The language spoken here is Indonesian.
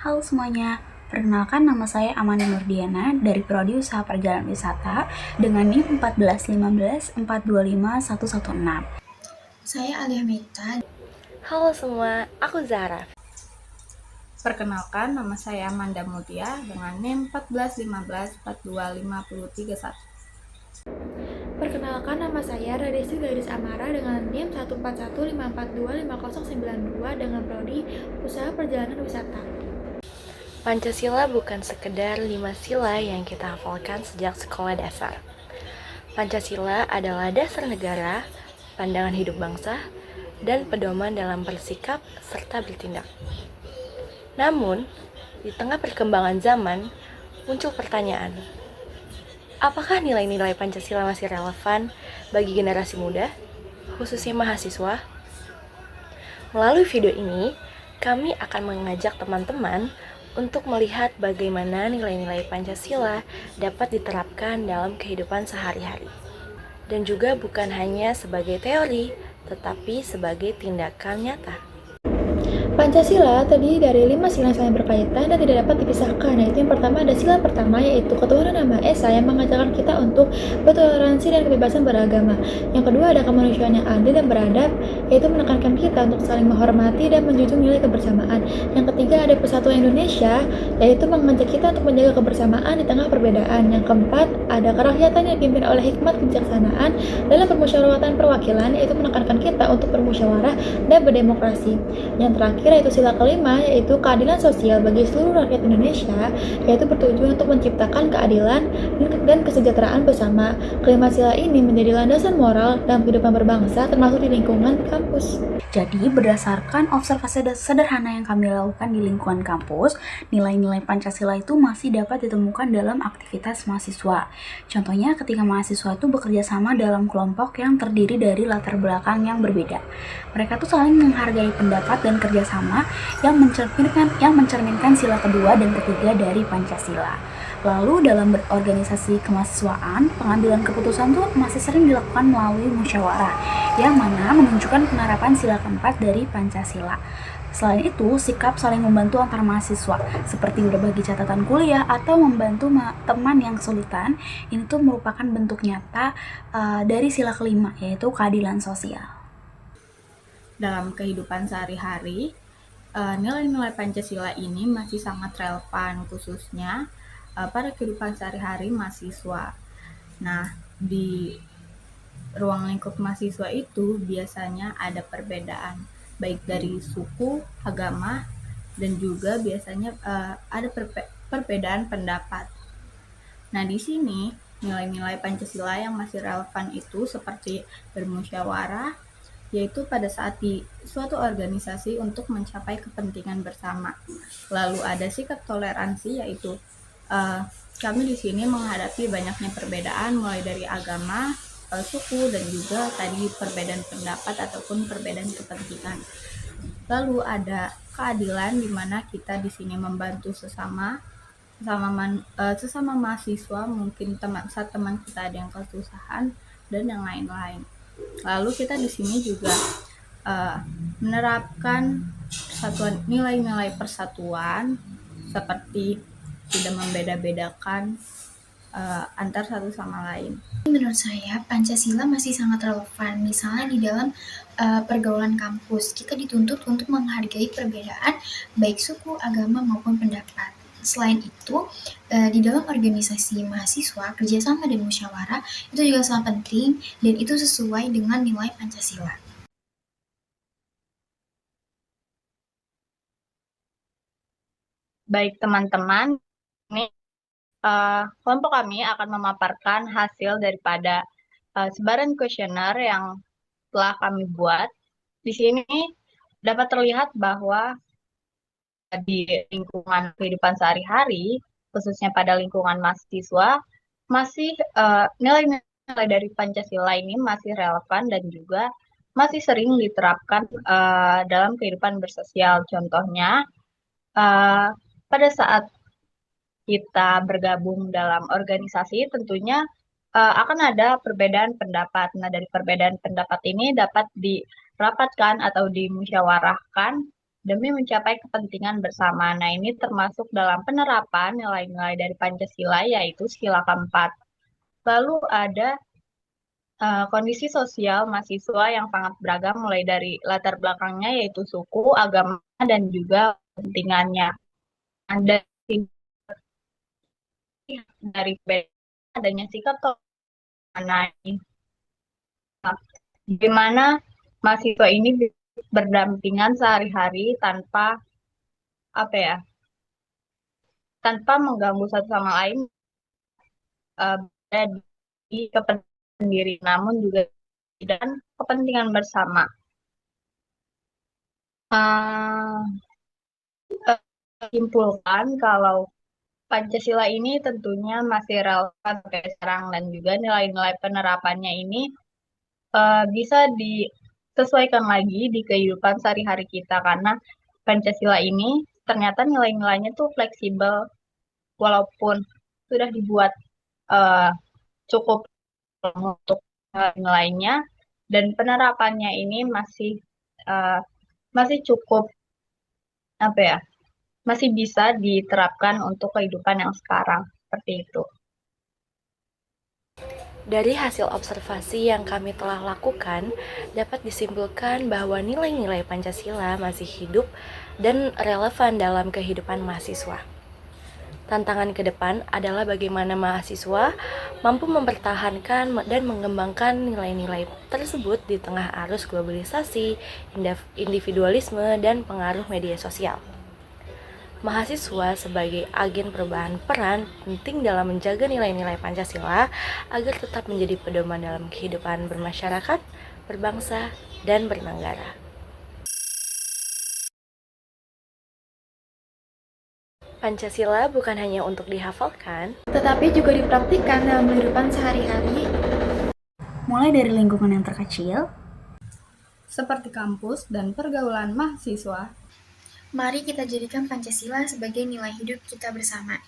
Halo semuanya, perkenalkan nama saya Amanda Nurdiana dari Prodi Usaha Perjalanan Wisata dengan NIM 141542511. Saya Alia Meta. Halo semua, aku Zara. Perkenalkan, nama saya Amanda Mutia dengan NIM 141542531. Perkenalkan, nama saya Radesi Garis Amara dengan NIM 14154254092 dengan Prodi Usaha Perjalanan Wisata. Pancasila bukan sekedar 5 sila yang kita hafalkan sejak sekolah dasar. Pancasila adalah dasar negara, pandangan hidup bangsa, dan pedoman dalam bersikap serta bertindak. Namun, di tengah perkembangan zaman, muncul pertanyaan, apakah nilai-nilai Pancasila masih relevan bagi generasi muda, khususnya mahasiswa? Melalui video ini, kami akan mengajak teman-teman untuk melihat bagaimana nilai-nilai Pancasila dapat diterapkan dalam kehidupan sehari-hari. Dan juga bukan hanya sebagai teori, tetapi sebagai tindakan nyata. Pancasila terdiri dari 5 sila yang saling berkaitan dan tidak dapat dipisahkan, yaitu yang pertama ada sila pertama, yaitu ketuhanan yang Maha Esa yang mengajarkan kita untuk bertoleransi dan kebebasan beragama. Yang kedua ada kemanusiaan yang adil dan beradab, yaitu menekankan kita untuk saling menghormati dan menjunjung nilai kebersamaan. Yang ketiga ada persatuan Indonesia, yaitu mengajak kita untuk menjaga kebersamaan di tengah perbedaan. Yang keempat ada kerakyatan yang dipimpin oleh hikmat kebijaksanaan dalam permusyawaratan perwakilan, yaitu menekankan kita untuk bermusyawarah dan berdemokrasi. Yang terakhir yaitu sila kelima, yaitu keadilan sosial bagi seluruh rakyat Indonesia, yaitu bertujuan untuk menciptakan keadilan dan kesejahteraan bersama. Kelima sila ini menjadi landasan moral dalam kehidupan berbangsa, termasuk di lingkungan kampus. Jadi, berdasarkan observasi sederhana yang kami lakukan di lingkungan kampus, nilai-nilai Pancasila itu masih dapat ditemukan dalam aktivitas mahasiswa. Contohnya, ketika mahasiswa itu bekerja sama dalam kelompok yang terdiri dari latar belakang yang berbeda. Mereka tuh saling menghargai pendapat dan kerjasama yang mencerminkan sila kedua dan ketiga dari Pancasila. Lalu dalam berorganisasi kemahasiswaan, pengambilan keputusan tuh masih sering dilakukan melalui musyawarah, yang mana menunjukkan penerapan sila keempat dari Pancasila. Selain itu, sikap saling membantu antar mahasiswa, seperti berbagi catatan kuliah atau membantu teman yang kesulitan, ini tuh merupakan bentuk nyata dari sila kelima, yaitu keadilan sosial. Dalam kehidupan sehari-hari, nilai-nilai Pancasila ini masih sangat relevan, khususnya pada kehidupan sehari-hari mahasiswa. Nah, di ruang lingkup mahasiswa itu biasanya ada perbedaan, baik dari suku, agama, dan juga biasanya ada perbedaan pendapat. Nah, di sini nilai-nilai Pancasila yang masih relevan itu seperti bermusyawarah, yaitu pada saat di suatu organisasi untuk mencapai kepentingan bersama. Lalu ada sikap toleransi, yaitu kami di sini menghadapi banyaknya perbedaan mulai dari agama, suku, dan juga tadi perbedaan pendapat ataupun perbedaan kepentingan. Lalu ada keadilan, di mana kita di sini membantu sesama mahasiswa, mungkin teman kita ada yang kesusahan dan yang lain-lain. Lalu kita di sini juga menerapkan nilai-nilai persatuan, seperti tidak membeda-bedakan antar satu sama lain. Menurut saya, Pancasila masih sangat relevan. Misalnya di dalam pergaulan kampus, kita dituntut untuk menghargai perbedaan baik suku, agama, maupun pendapat. Selain itu, di dalam organisasi mahasiswa, kerjasama dan musyawarah itu juga sangat penting dan itu sesuai dengan nilai Pancasila. Baik teman-teman, ini kelompok kami akan memaparkan hasil daripada sebaran kuesioner yang telah kami buat. Di sini dapat terlihat bahwa di lingkungan kehidupan sehari-hari, khususnya pada lingkungan mahasiswa, masih nilai-nilai dari Pancasila ini masih relevan dan juga masih sering diterapkan dalam kehidupan bersosial. Contohnya, pada saat kita bergabung dalam organisasi, tentunya akan ada perbedaan pendapat. Nah, dari perbedaan pendapat ini dapat dirapatkan atau dimusyawarahkan demi mencapai kepentingan bersama. Nah, ini termasuk dalam penerapan nilai-nilai dari Pancasila, yaitu sila keempat. Lalu ada kondisi sosial mahasiswa yang sangat beragam, mulai dari latar belakangnya yaitu suku, agama, dan juga kepentingannya. Ada dari adanya sikap mengenai bagaimana mahasiswa ini berdampingan sehari-hari tanpa apa ya, tanpa mengganggu satu sama lain, berada di kepentingan sendiri, namun juga dan kepentingan bersama. Simpulkan kalau Pancasila ini tentunya masih relevan sampai sekarang, dan juga nilai-nilai penerapannya ini bisa disesuaikan lagi di kehidupan sehari-hari kita, karena Pancasila ini ternyata nilai-nilainya tuh fleksibel, walaupun sudah dibuat eh, cukup untuk nilainya, dan penerapannya ini eh, masih cukup apa ya, masih bisa diterapkan untuk kehidupan yang sekarang, seperti itu. Dari hasil observasi yang kami telah lakukan, dapat disimpulkan bahwa nilai-nilai Pancasila masih hidup dan relevan dalam kehidupan mahasiswa. Tantangan ke depan adalah bagaimana mahasiswa mampu mempertahankan dan mengembangkan nilai-nilai tersebut di tengah arus globalisasi, individualisme, dan pengaruh media sosial. Mahasiswa sebagai agen perubahan peran penting dalam menjaga nilai-nilai Pancasila agar tetap menjadi pedoman dalam kehidupan bermasyarakat, berbangsa, dan bernegara. Pancasila bukan hanya untuk dihafalkan, tetapi juga dipraktikkan dalam kehidupan sehari-hari. Mulai dari lingkungan yang terkecil, Seperti kampus dan pergaulan mahasiswa, Mari kita jadikan Pancasila sebagai nilai hidup kita bersama.